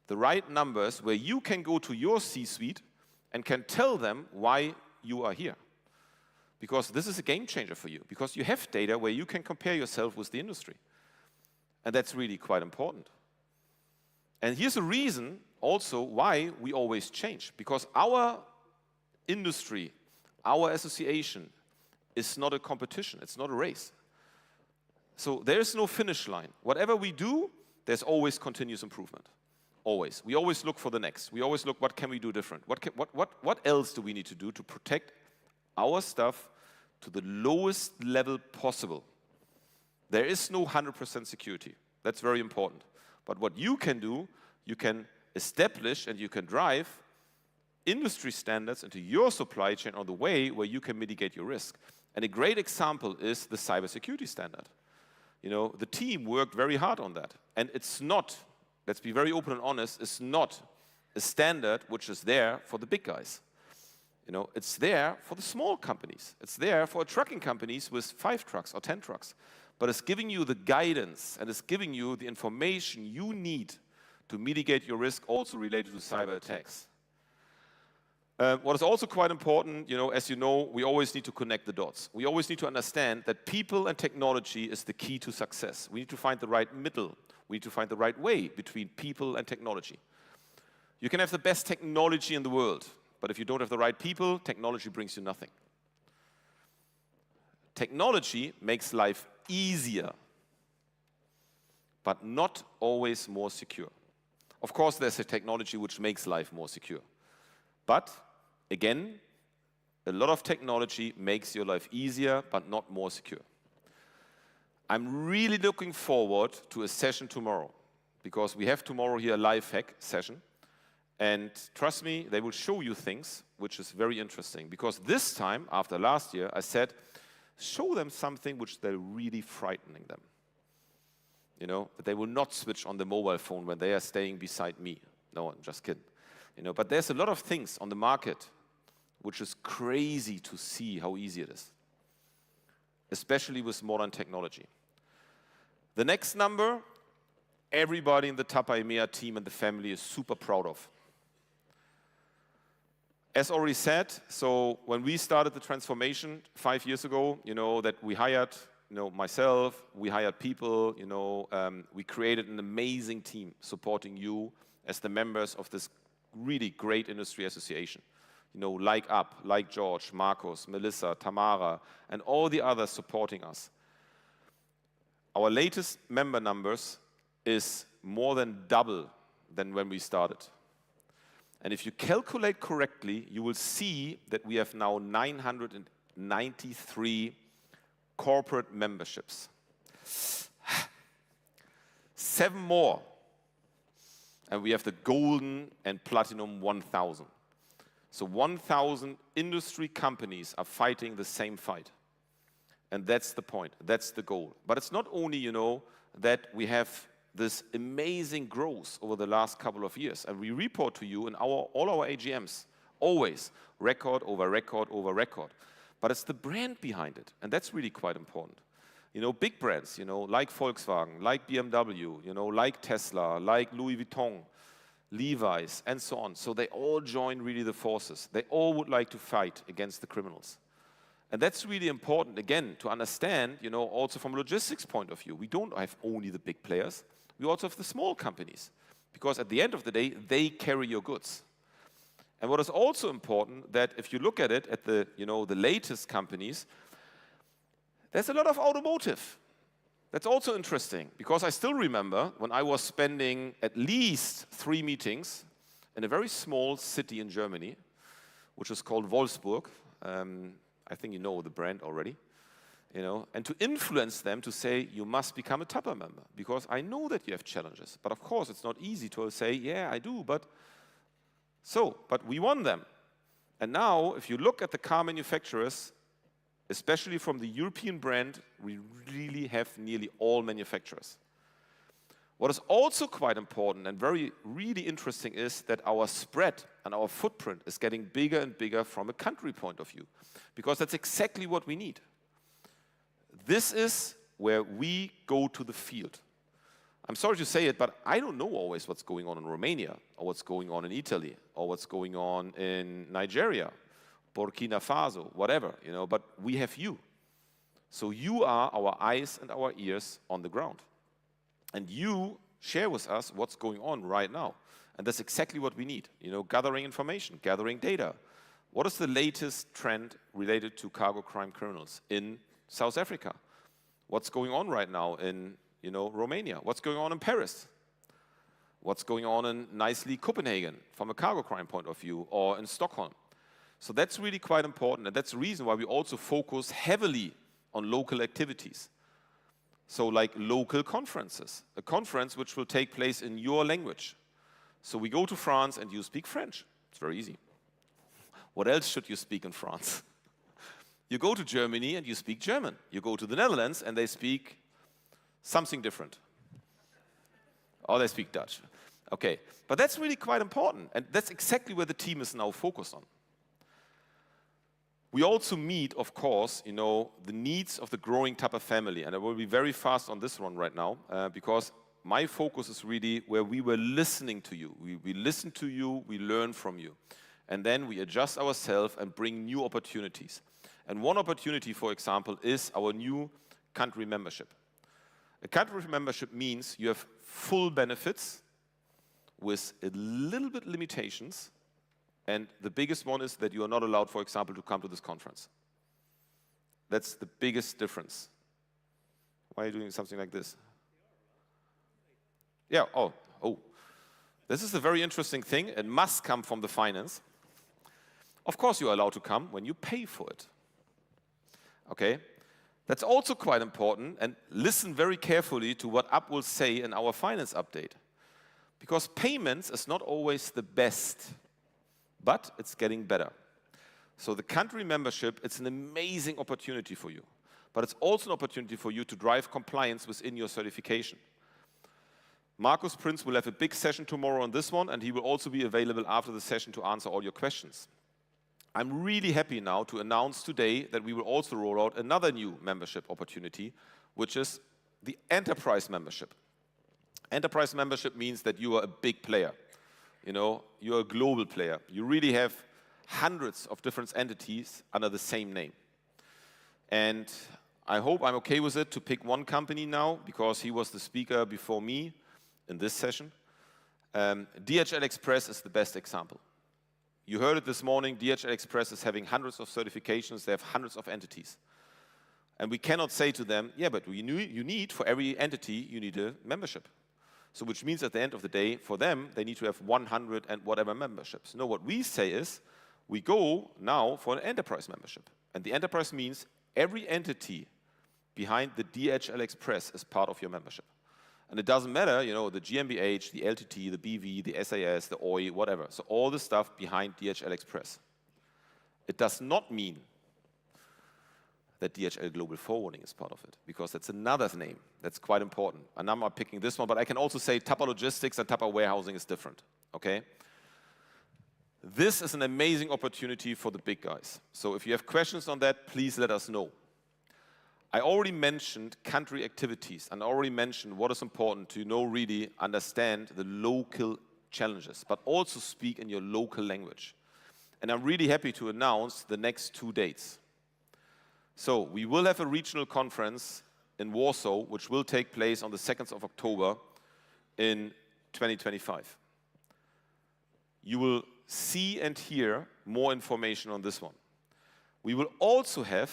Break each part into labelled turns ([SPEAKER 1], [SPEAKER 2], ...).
[SPEAKER 1] the right numbers where you can go to your C-suite and can tell them why you are here. Because this is a game changer for you, because you have data where you can compare yourself with the industry. And that's really quite important. And here's a reason also why we always change, because our industry, our association is not a competition, it's not a race. So there's no finish line. Whatever we do, there's always continuous improvement. Always. We always look for the next. We always look, what can we do different? What else do we need to do to protect our stuff to the lowest level possible? There is no 100% security. That's very important. But what you can do, you can establish and you can drive industry standards into your supply chain on the way where you can mitigate your risk. And a great example is the cybersecurity standard. You know, the team worked very hard on that. And it's not, let's be very open and honest, it's not a standard which is there for the big guys. You know, it's there for the small companies. It's there for trucking companies with 5 trucks or 10 trucks. But it's giving you the guidance and it's giving you the information you need to mitigate your risk, also related to cyber attacks. What is also quite important, you know, as you know, we always need to connect the dots. We always need to understand that people and technology is the key to success. We need to find the right middle. We need to find the right way between people and technology. You can have the best technology in the world, but if you don't have the right people, technology brings you nothing. Technology makes life easier, but not always more secure. Of course, there's a technology which makes life more secure. But, again, a lot of technology makes your life easier, but not more secure. I'm really looking forward to a session tomorrow, because we have tomorrow here a life hack session. And trust me, they will show you things which is very interesting. Because this time, after last year, I said, show them something which they're really frightening them. You know, that they will not switch on the mobile phone when they are staying beside me. No, I'm just kidding. You know, but there's a lot of things on the market which is crazy to see how easy it is, especially with modern technology. The next number, everybody in the TAPA EMEA team and the family is super proud of. As already said, so when we started the transformation 5 years ago, you know, that we hired, you know, myself, we hired people, you know, we created an amazing team supporting you as the members of this really great industry association. You know, like Up, like George, Marcos, Melissa, Tamara, and all the others supporting us. Our latest member numbers is more than double than when we started. And if you calculate correctly, you will see that we have now 993 corporate memberships. 7 more. And we have the golden and platinum 1,000. So 1,000 industry companies are fighting the same fight. And that's the point, that's the goal. But it's not only, you know, that we have this amazing growth over the last couple of years. And we report to you in all our AGMs, always record over record over record. But it's the brand behind it, and that's really quite important. You know, big brands, you know, like Volkswagen, like BMW, you know, like Tesla, like Louis Vuitton, Levi's, and so on. So they all join really the forces. They all would like to fight against the criminals. And that's really important, again, to understand, you know, also from a logistics point of view. We don't have only the big players. We also have the small companies. Because at the end of the day, they carry your goods. And what is also important, that if you look at it, at the, you know, the latest companies, there's a lot of automotive. That's also interesting, because I still remember when I was spending at least 3 meetings in a very small city in Germany, which is called Wolfsburg. I think you know the brand already. You know, and to influence them to say, you must become a TAPA member, because I know that you have challenges. But of course, it's not easy to say, yeah, I do, but we won them. And now, if you look at the car manufacturers, especially from the European brand, we really have nearly all manufacturers. What is also quite important and really interesting is that our spread and our footprint is getting bigger and bigger from a country point of view, because that's exactly what we need. This is where we go to the field. I'm sorry to say it, but I don't know always what's going on in Romania, or what's going on in Italy, or what's going on in Nigeria, Burkina Faso, whatever, but we have you. So you are our eyes and our ears on the ground. And you share with us what's going on right now. And that's exactly what we need, gathering information, gathering data. What is the latest trend related to cargo crime criminals in South Africa? What's going on right now in Romania? What's going on in Paris? What's going on in nicely Copenhagen from a cargo crime point of view, or in Stockholm? So that's really quite important, and that's the reason why we also focus heavily on local activities. So like local conferences, a conference which will take place in your language. So we go to France and you speak French. It's very easy. What else should you speak in France? You go to Germany and you speak German. You go to the Netherlands and they speak something different. Or they speak Dutch. Okay, but that's really quite important, and that's exactly where the team is now focused on. We also meet, of course, the needs of the growing Tapa family, and I will be very fast on this one right now, because my focus is really where we were listening to you. We listen to you, we learn from you, and then we adjust ourselves and bring new opportunities. And one opportunity, for example, is our new country membership. A country membership means you have full benefits with a little bit limitations, and the biggest one is that you are not allowed, for example, to come to this conference. That's the biggest difference. Why are you doing something like this? Yeah, oh. This is a very interesting thing. It must come from the finance. Of course you are allowed to come when you pay for it. Okay? That's also quite important, and listen very carefully to what Ab will say in our finance update. Because payments is not always the best, but it's getting better. So the country membership, it's an amazing opportunity for you. But it's also an opportunity for you to drive compliance within your certification. Markus Prinz will have a big session tomorrow on this one, and he will also be available after the session to answer all your questions. I'm really happy now to announce today that we will also roll out another new membership opportunity, which is the enterprise membership. Enterprise membership means that you are a big player. You're a global player. You really have hundreds of different entities under the same name. And I hope I'm okay with it to pick one company now, because he was the speaker before me in this session. DHL Express is the best example. You heard it this morning, DHL Express is having hundreds of certifications, they have hundreds of entities. And we cannot say to them, yeah, but you need, for every entity, you need a membership. So which means at the end of the day, for them, they need to have 100 and whatever memberships. No, what we say is, we go now for an enterprise membership. And the enterprise means every entity behind the DHL Express is part of your membership. And it doesn't matter, the GmbH, the LTT, the BV, the SAS, the OI, whatever. So all the stuff behind DHL Express. It does not mean that DHL Global Forwarding is part of it, because that's another name that's quite important. And I'm not picking this one, but I can also say Tapa Logistics and Tapa Warehousing is different, okay? This is an amazing opportunity for the big guys. So if you have questions on that, please let us know. I already mentioned country activities, and I already mentioned what is important to really understand the local challenges, but also speak in your local language. And I'm really happy to announce the next 2 dates. So we will have a regional conference in Warsaw, which will take place on the 2nd of October in 2025. You will see and hear more information on this one. We will also have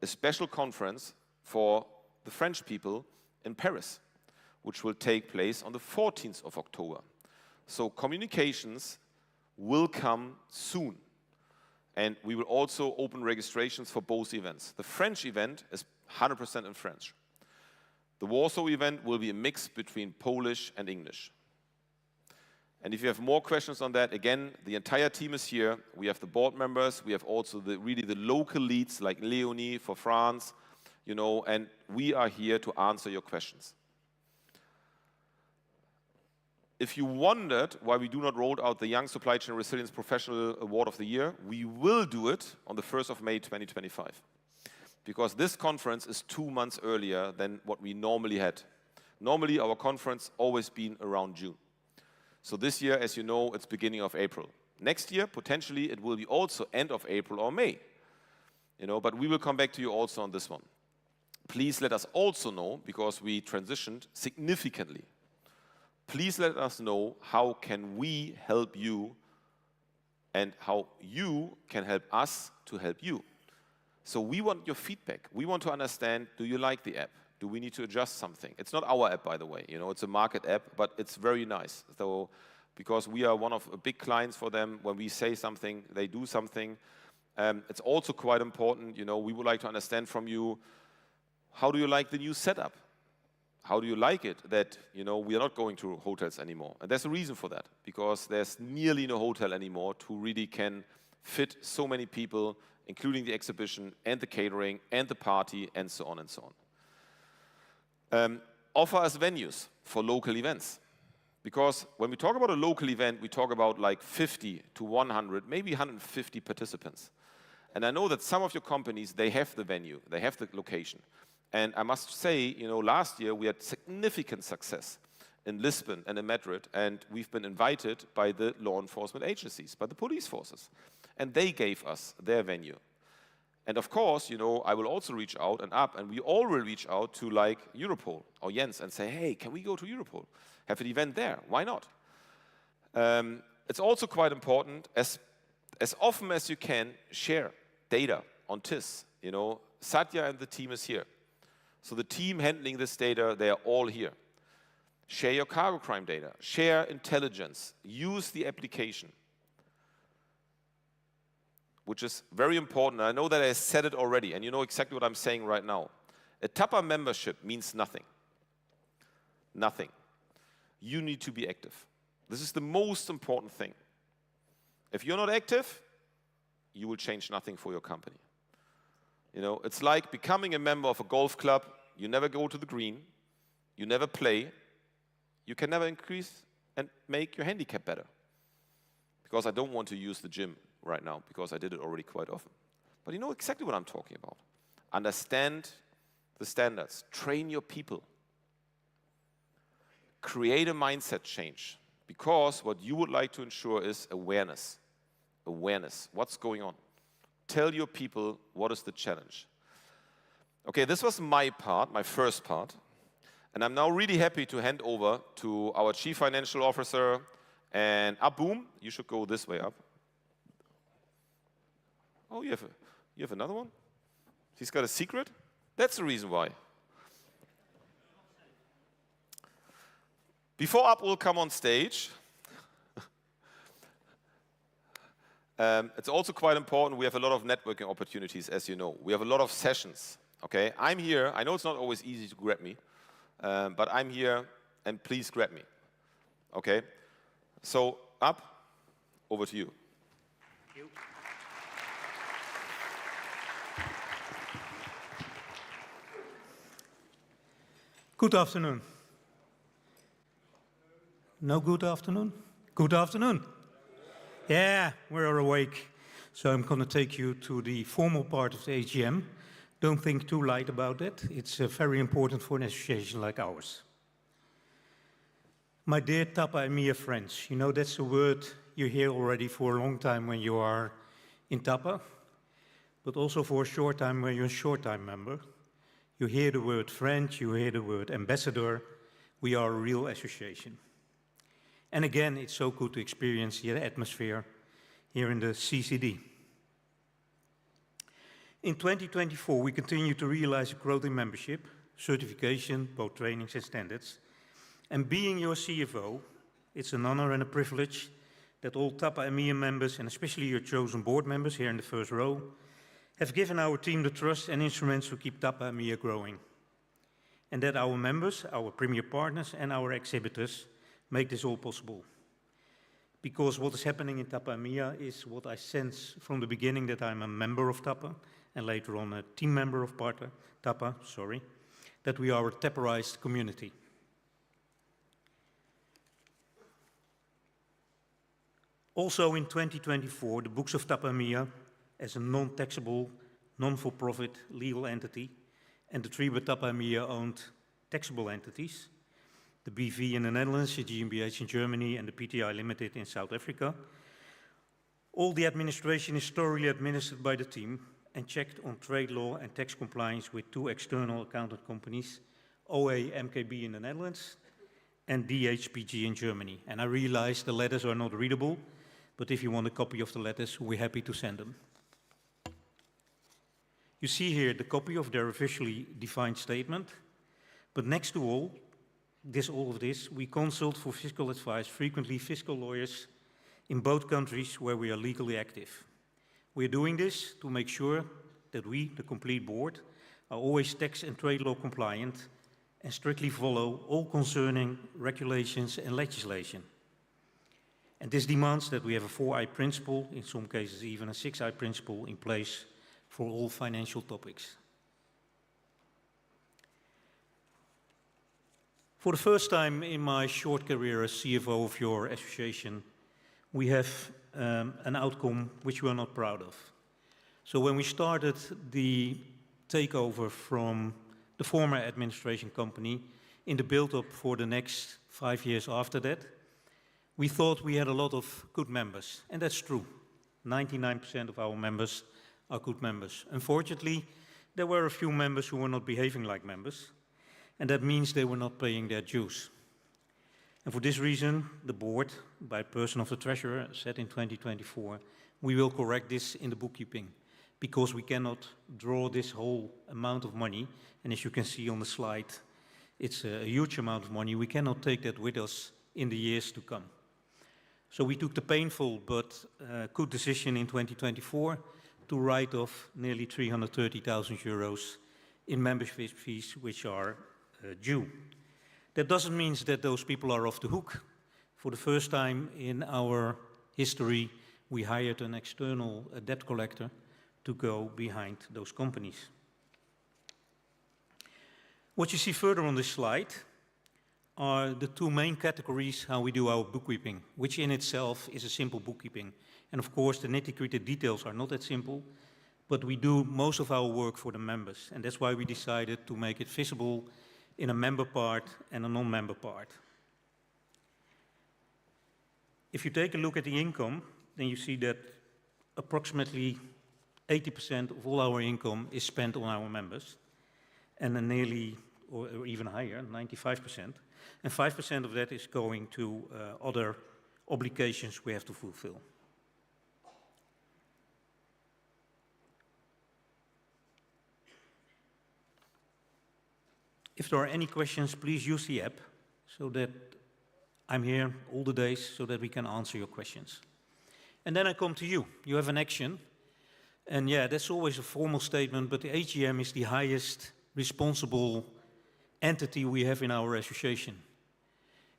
[SPEAKER 1] a special conference for the French people in Paris, which will take place on the 14th of October. So communications will come soon. And we will also open registrations for both events. The French event is 100% in French. The Warsaw event will be a mix between Polish and English. And if you have more questions on that, again, the entire team is here. We have the board members. We have also really the local leads like Leonie for France, and we are here to answer your questions. If you wondered why we do not roll out the Young Supply Chain Resilience Professional Award of the Year, we will do it on the 1st of May 2025. Because this conference is 2 months earlier than what we normally had. Normally, our conference always been around June. So this year, as you know, it's beginning of April. Next year, potentially, it will be also end of April or May. But we will come back to you also on this one. Please let us also know, because we transitioned significantly. Please let us know how can we help you and how you can help us to help you. So we want your feedback. We want to understand, do you like the app? Do we need to adjust something? It's not our app, by the way. It's a market app, but it's very nice. So, because we are one of big clients for them, when we say something, they do something. It's also quite important, we would like to understand from you, how do you like the new setup? How do you like it that, we are not going to hotels anymore? And there's a reason for that, because there's nearly no hotel anymore to really can fit so many people, including the exhibition and the catering and the party and so on and so on. Offer us venues for local events. Because when we talk about a local event, we talk about like 50 to 100, maybe 150 participants. And I know that some of your companies, they have the venue, they have the location. And I must say, last year we had significant success in Lisbon and in Madrid, and we've been invited by the law enforcement agencies, by the police forces. And they gave us their venue. And of course, I will also reach out and we all will reach out to like Europol or Jens and say, hey, can we go to Europol? Have an event there, why not? It's also quite important, as often as you can, share data on TIS. Satya and the team is here. So the team handling this data, they are all here. Share your cargo crime data, share intelligence, use the application, which is very important. I know that I said it already, and you know exactly what I'm saying right now. A TAPA membership means nothing. Nothing. You need to be active. This is the most important thing. If you're not active, you will change nothing for your company. It's like becoming a member of a golf club. You never go to the green. You never play. You can never increase and make your handicap better. Because I don't want to use the gym right now, because I did it already quite often. But you know exactly what I'm talking about. Understand the standards. Train your people. Create a mindset change. Because what you would like to ensure is awareness. Awareness. What's going on? Tell your people what is the challenge. Okay, this was my part, my first part. And I'm now really happy to hand over to our Chief Financial Officer. And Boom, you should go this way up. Oh, you have another one? He's got a secret? That's the reason why. Before Ab will come on stage, it's also quite important, we have a lot of networking opportunities, as you know. We have a lot of sessions, okay? I'm here. I know it's not always easy to grab me, but I'm here, and please grab me, okay? So, Ab, over to you.
[SPEAKER 2] Thank you. Good afternoon. No good afternoon? Good afternoon. Yeah, we're awake. So I'm going to take you to the formal part of the AGM. Don't think too light about it. It's very important for an association like ours. My dear TAPA EMEA friends, that's a word you hear already for a long time when you are in TAPA, but also for a short time when you're a short-time member. You hear the word friend, you hear the word ambassador. We are a real association. And again, it's so good to experience the atmosphere here in the CCD. In 2024, we continue to realize growth in membership, certification, both trainings and standards. And being your CFO, it's an honor and a privilege that all TAPA EMEA members, and especially your chosen board members here in the first row, have given our team the trust and instruments to keep TAPA EMEA growing. And that our members, our premier partners, and our exhibitors make this all possible. Because what is happening in TAPA EMEA is what I sense from the beginning, that I'm a member of TAPA, and later on a team member of TAPA, that we are a TAPAized community. Also in 2024, the books of TAPA EMEA as a non-taxable, non-for-profit legal entity, and the three TAPA EMEA owned taxable entities the BV in the Netherlands, the GmbH in Germany, and the PTI Limited in South Africa. All the administration is thoroughly administered by the team and checked on trade law and tax compliance with 2 external accountant companies, OA MKB in the Netherlands and DHPG in Germany. And I realize the letters are not readable, but if you want a copy of the letters, we're happy to send them. You see here the copy of their officially defined statement, but next to all of this, we consult for fiscal advice frequently fiscal lawyers in both countries where we are legally active. We are doing this to make sure that we, the complete board, are always tax and trade law compliant and strictly follow all concerning regulations and legislation. And this demands that we have a 4I principle, in some cases even a 6I principle, in place for all financial topics. For the first time in my short career as CFO of your association, we have an outcome which we are not proud of. So when we started the takeover from the former administration company in the build-up for the next 5 years after that, we thought we had a lot of good members, and that's true. 99% of our members are good members. Unfortunately, there were a few members who were not behaving like members, and that means they were not paying their dues. And for this reason, the board, by person of the treasurer, said in 2024, we will correct this in the bookkeeping, because we cannot draw this whole amount of money, and as you can see on the slide, it's a huge amount of money. We cannot take that with us in the years to come. So we took the painful but good decision in 2024 to write off nearly 330,000 euros in membership fees which are due. That doesn't mean that those people are off the hook. For the first time in our history, we hired an external debt collector to go behind those companies. What you see further on this slide are the 2 main categories how we do our bookkeeping, which in itself is a simple bookkeeping. And of course, the nitty-gritty details are not that simple, but we do most of our work for the members. And that's why we decided to make it visible in a member part and a non-member part. If you take a look at the income, then you see that approximately 80% of all our income is spent on our members, and nearly, or even higher, 95%. And 5% of that is going to other obligations we have to fulfill. If there are any questions, please use the app so that I'm here all the days so that we can answer your questions. And then I come to you. You have an action. And yeah, that's always a formal statement, but the AGM is the highest responsible entity we have in our association.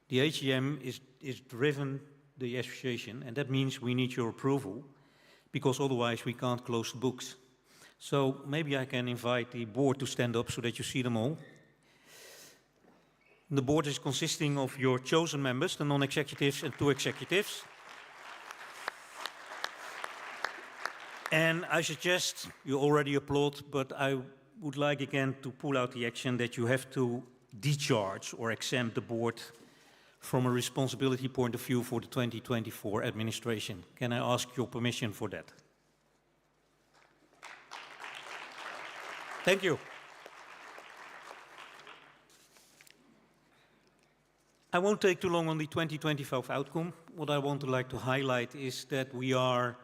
[SPEAKER 2] The AGM is driven the association, and that means we need your approval, because otherwise we can't close the books. So maybe I can invite the board to stand up so that you see them all. The board is consisting of your chosen members, the non-executives and 2 executives. And I suggest, you already applaud, but I would like again to pull out the action that you have to decharge or exempt the board from a responsibility point of view for the 2024 administration. Can I ask your permission for that? Thank you. I won't take too long on the 2025 outcome. What I want to like to highlight is that we are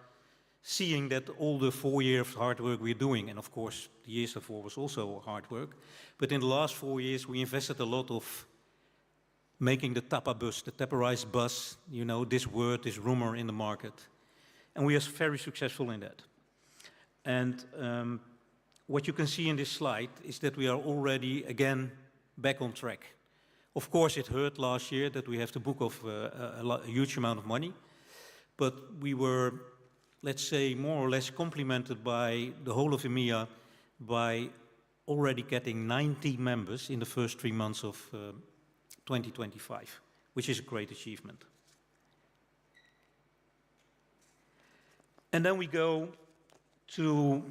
[SPEAKER 2] seeing that all the 4 years of hard work we're doing, and of course the years before was also hard work, but in the last 4 years we invested a lot of making the TAPA bus, the Taparized bus, you know, this word, this rumor in the market. And we are very successful in that. And what you can see in this slide is that we are already again back on track. Of course, it hurt last year that we have to book off a huge amount of money, but we were, let's say, more or less complimented by the whole of EMEA by already getting 90 members in the first 3 months of 2025, which is a great achievement. And then we go to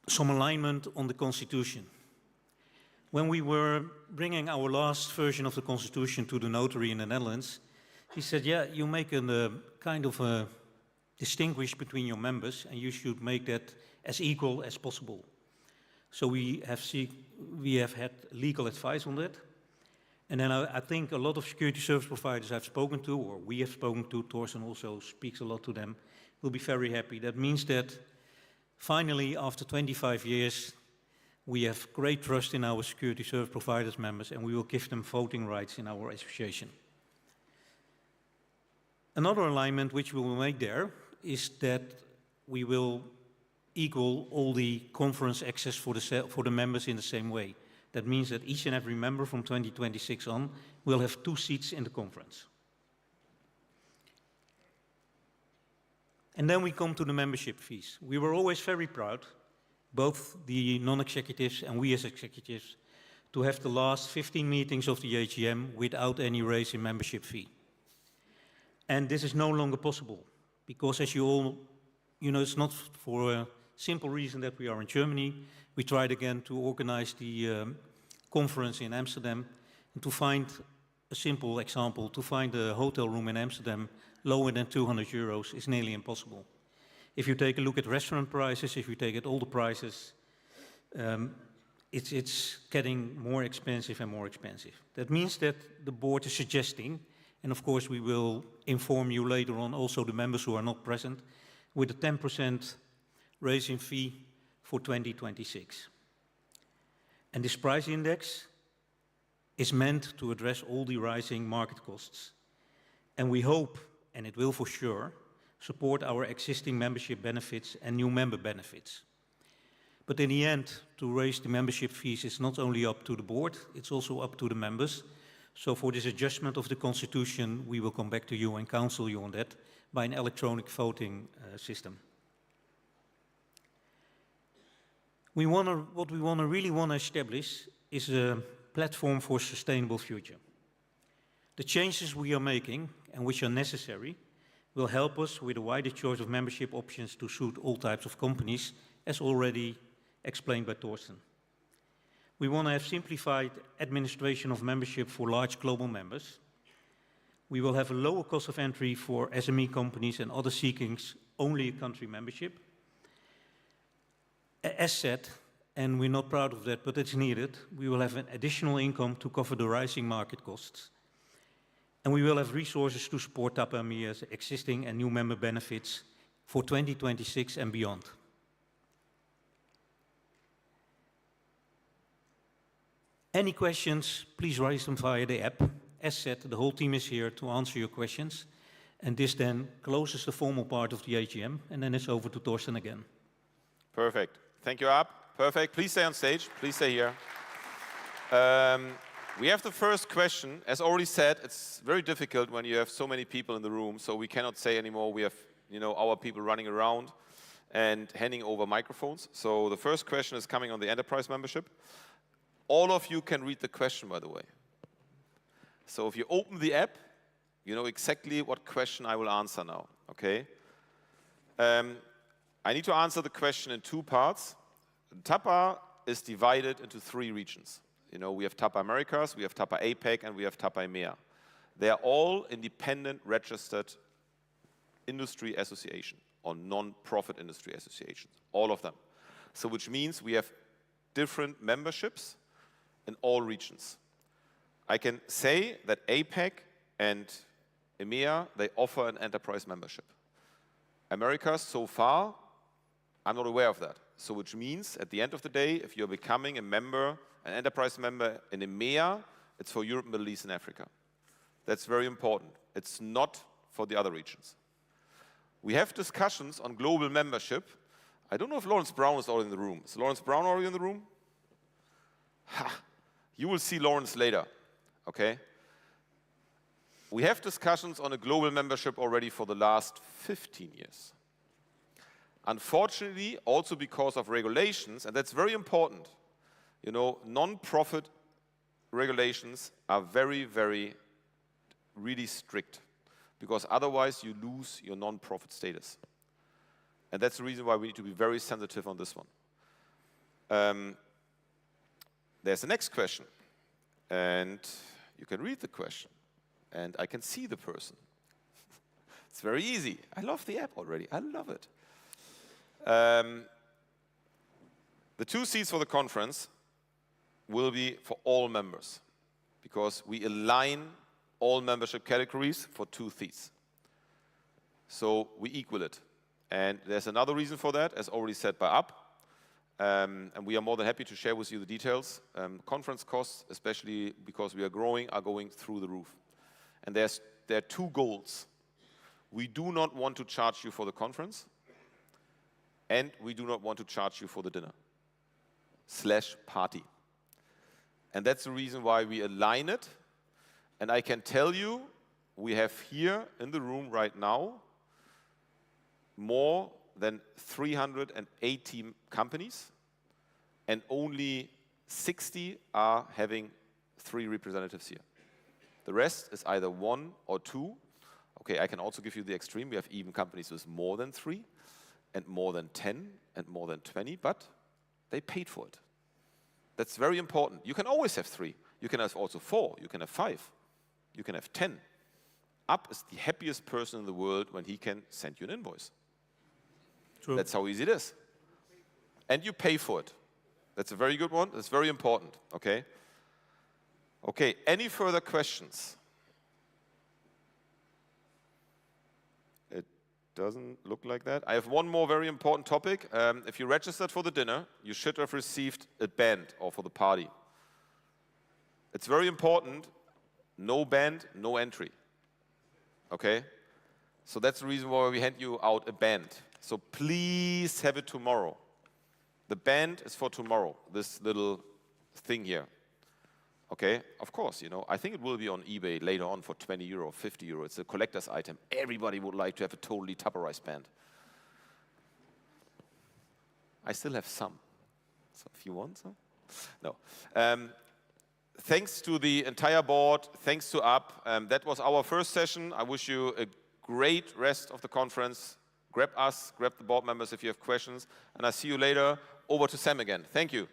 [SPEAKER 2] some alignment on the Constitution. When we were bringing our last version of the Constitution to the notary in the Netherlands, he said, yeah, you make a kind of a distinguish between your members, and you should make that as equal as possible. So we have had legal advice on that. And then I think a lot of security service providers I've spoken to, or we have spoken to, Thorsten also speaks a lot to them, will be very happy. That means that finally, after 25 years, we have great trust in our security service providers members, and we will give them voting rights in our association. Another alignment which we will make there is that we will equal all the conference access for the members in the same way. That means that each and every member from 2026 on will have 2 seats in the conference. And then we come to the membership fees. We were always very proud, both the non-executives and we as executives, to have the last 15 meetings of the AGM without any raise in membership fee. And this is no longer possible, because as you all, it's not for a simple reason that we are in Germany. We tried again to organize the conference in Amsterdam, and to find a simple example, to find a hotel room in Amsterdam lower than 200 euros is nearly impossible. If you take a look at restaurant prices, if you take at all the prices, it's getting more expensive and more expensive. That means that the board is suggesting, and of course we will inform you later on, also the members who are not present, with a 10% raise in fee for 2026. And this price index is meant to address all the rising market costs. And we hope, and it will for sure, support our existing membership benefits and new member benefits. But in the end, to raise the membership fees is not only up to the board, it's also up to the members. So for this adjustment of the Constitution, we will come back to you and counsel you on that by an electronic voting system. What we really want to establish is a platform for a sustainable future. The changes we are making, and which are necessary, will help us with a wider choice of membership options to suit all types of companies, as already explained by Thorsten. We want to have simplified administration of membership for large global members. We will have a lower cost of entry for SME companies and other seeking only a country membership. As said, and we're not proud of that, but it's needed, we will have an additional income to cover the rising market costs. And we will have resources to support TAPA EMEA's existing and new member benefits for 2026 and beyond. Any questions, please raise them via the app. As said, the whole team is here to answer your questions. And this then closes the formal part of the AGM, and then it's over to Thorsten again.
[SPEAKER 1] Perfect. Thank you, Ab. Perfect. Please stay on stage. Please stay here. We have the first question. As already said, it's very difficult when you have so many people in the room, so we cannot say anymore. We have, our people running around and handing over microphones. So the first question is coming on the enterprise membership. All of you can read the question, by the way. So if you open the app, you know exactly what question I will answer now, okay? I need to answer the question in 2 parts. TAPA is divided into 3 regions. We have TAPA Americas, we have TAPA APAC, and we have TAPA EMEA. They are all independent registered industry associations or non-profit industry associations, all of them. So which means we have different memberships in all regions. I can say that APAC and EMEA, they offer an enterprise membership. Americas, so far, I'm not aware of that. So which means, at the end of the day, if you're becoming a member, an enterprise member in EMEA, it's for Europe, Middle East, and Africa. That's very important. It's not for the other regions. We have discussions on global membership. I don't know if Lawrence Brown is already in the room. Is Lawrence Brown already in the room? Ha! You will see Lawrence later, okay? We have discussions on a global membership already for the last 15 years. Unfortunately, also because of regulations, and that's very important, non-profit regulations are very, very, really strict, because otherwise you lose your non-profit status. And that's the reason why we need to be very sensitive on this one. there's the next question. And you can read the question. And I can see the person. It's very easy. I love the app already. I love it. The 2 seats for the conference will be for all members, because we align all membership categories for 2 seats. So we equal it. And there's another reason for that, as already said by Up. And we are more than happy to share with you the details. Conference costs, especially because we are growing, are going through the roof. And there are 2 goals. We do not want to charge you for the conference, and we do not want to charge you for the dinner/party. And that's the reason why we align it. And I can tell you, we have here in the room right now more than 380 companies, and only 60 are having 3 representatives here. The rest is either 1 or 2. Okay, I can also give you the extreme. We have even companies with more than 3, and more than 10, and more than 20, but they paid for it. That's very important. You can always have 3. You can have also 4. You can have 5. You can have 10. Up is the happiest person in the world when he can send you an invoice.
[SPEAKER 2] True.
[SPEAKER 1] That's how easy it is. And you pay for it. That's a very good one. That's very important, okay? Okay, any further questions? It doesn't look like that. I have one more very important topic. If you registered for the dinner, you should have received a band or for the party. It's very important. No band, no entry. Okay? So that's the reason why we hand you out a band. So please have it tomorrow. The band is for tomorrow, this little thing here. Okay, of course, you know, I think it will be on eBay later on for 20 euro, 50 euro. It's a collector's item. Everybody would like to have a totally Tupperized band. I still have some. So if you want some. No. Thanks to the entire board, thanks to Up. That was our first session. I wish you a great rest of the conference. Grab us, grab the board members if you have questions. And I'll see you later. Over to Sam again. Thank you.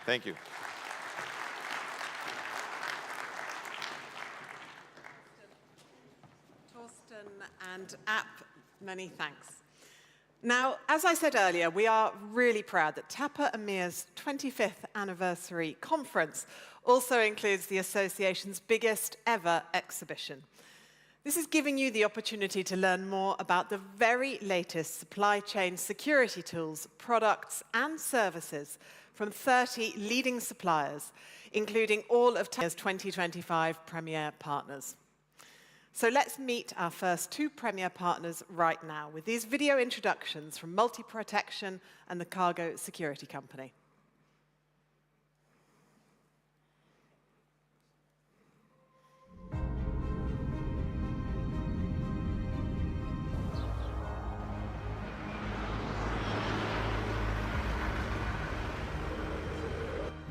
[SPEAKER 1] Thank you.
[SPEAKER 3] Torsten and App, many thanks. Now, as I said earlier, we are really proud that TAPA EMEA's 25th anniversary conference also includes the association's biggest ever exhibition. This is giving you the opportunity to learn more about the very latest supply chain security tools, products, and services from 30 leading suppliers, including all of TAPA's 2025 Premier Partners. So let's meet our first 2 Premier Partners right now with these video introductions from Multi Protection and the Cargo Security Company.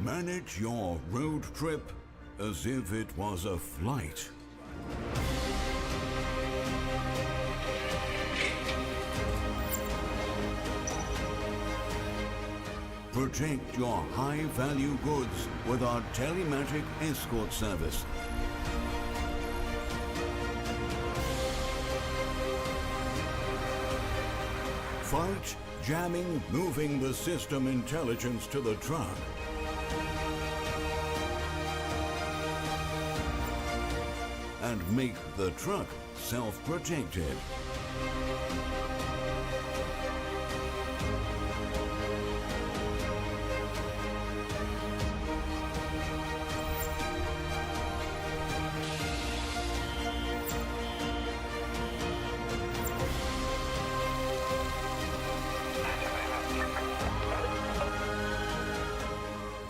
[SPEAKER 4] Manage your road trip as if it was a flight. Protect your high-value goods with our telematic escort service. Fight jamming, moving the system intelligence to the truck. And make the truck self-protected.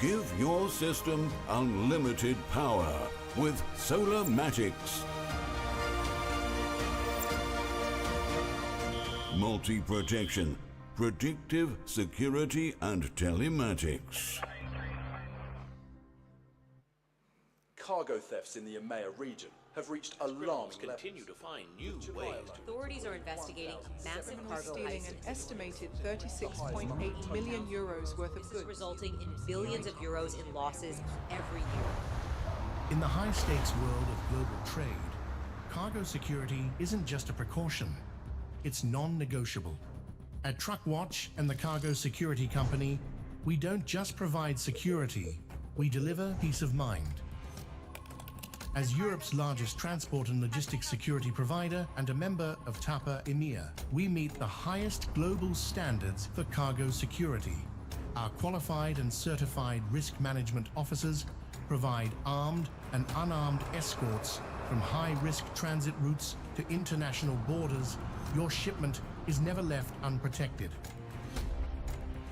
[SPEAKER 4] Give your system unlimited power with Solarmatics. Multi-protection, predictive security and telematics.
[SPEAKER 5] Cargo thefts in the EMEA region have reached alarming levels.
[SPEAKER 6] Continue to find new ways to...
[SPEAKER 7] Authorities
[SPEAKER 5] Authorities are investigating a massive cargo
[SPEAKER 6] stealing
[SPEAKER 5] heist.
[SPEAKER 6] an estimated 36.8 million euros worth of
[SPEAKER 5] This is
[SPEAKER 6] goods.
[SPEAKER 5] resulting in billions of euros in losses every year.
[SPEAKER 7] In the high-stakes world of global trade, cargo security isn't just a precaution, it's non-negotiable. At TruckWatch and the Cargo Security Company, we don't just provide security, we deliver peace of mind. As Europe's largest transport and logistics security provider and a member of TAPA EMEA, we meet the highest global standards for cargo security. Our qualified and certified risk management officers provide armed and unarmed escorts from high-risk transit routes to international borders. Your shipment is never left unprotected.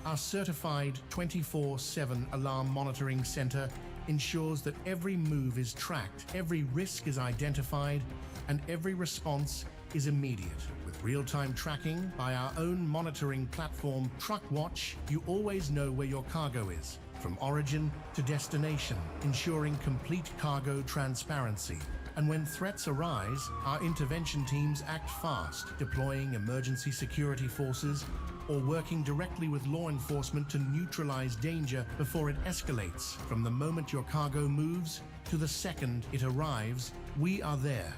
[SPEAKER 7] Our certified 24/7 alarm monitoring center ensures that every move is tracked, every risk is identified, and every response is immediate. With real-time tracking by our own monitoring platform, TruckWatch, you always know where your cargo is, from origin to destination, ensuring complete cargo transparency. And when threats arise, our intervention teams act fast, deploying emergency security forces or working directly with law enforcement to neutralize danger before it escalates. From the moment your cargo moves to the second it arrives, we are there.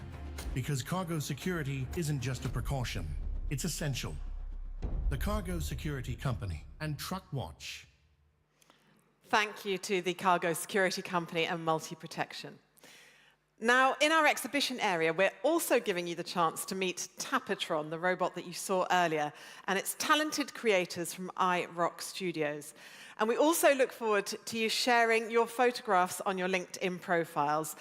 [SPEAKER 7] Because cargo security isn't just a precaution, it's essential. The Cargo Security Company and TruckWatch.
[SPEAKER 3] Thank you to the Cargo Security Company and Multi Protection. Now, in our exhibition area, we're also giving you the chance to meet Tapatron, the robot that you saw earlier, and its talented creators from iRock Studios. And we also look forward to you sharing your photographs on your LinkedIn profiles,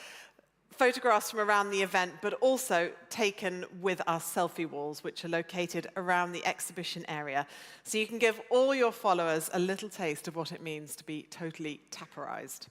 [SPEAKER 3] photographs from around the event, but also taken with our selfie walls, which are located around the exhibition area. So you can give all your followers a little taste of what it means to be totally Taparized.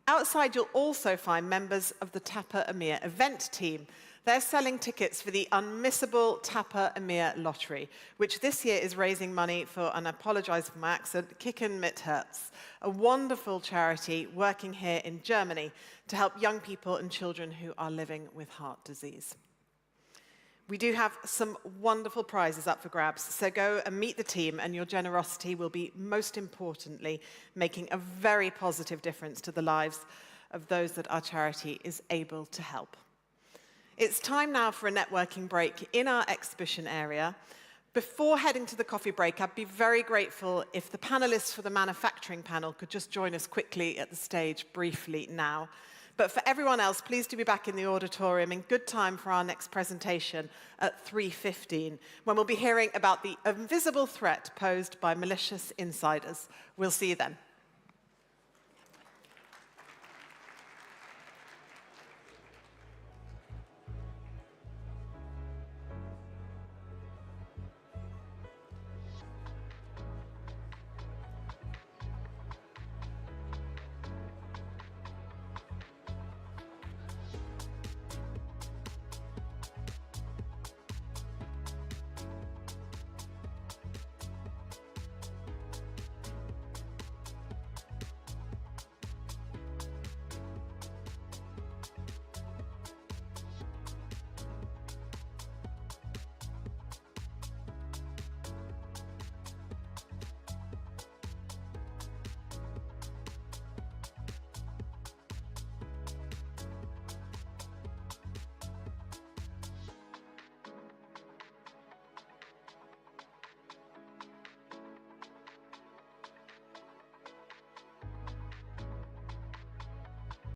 [SPEAKER 3] Outside, you'll also find members of the TAPA EMEA event team. They're selling tickets for the unmissable TAPA EMEA lottery, which this year is raising money for, and I apologize for my accent, Kicken mit Herz, a wonderful charity working here in Germany to help young people and children who are living with heart disease. We do have some wonderful prizes up for grabs, so go and meet the team, and your generosity will be, most importantly, making a very positive difference to the lives of those that our charity is able to help. It's time now for a networking break in our exhibition area. Before heading to the coffee break, I'd be very grateful if the panelists for the manufacturing panel could just join us quickly at the stage briefly now. But for everyone else, please do be back in the auditorium in good time for our next presentation at 3:15, when we'll be hearing about the invisible threat posed by malicious insiders. We'll see you then.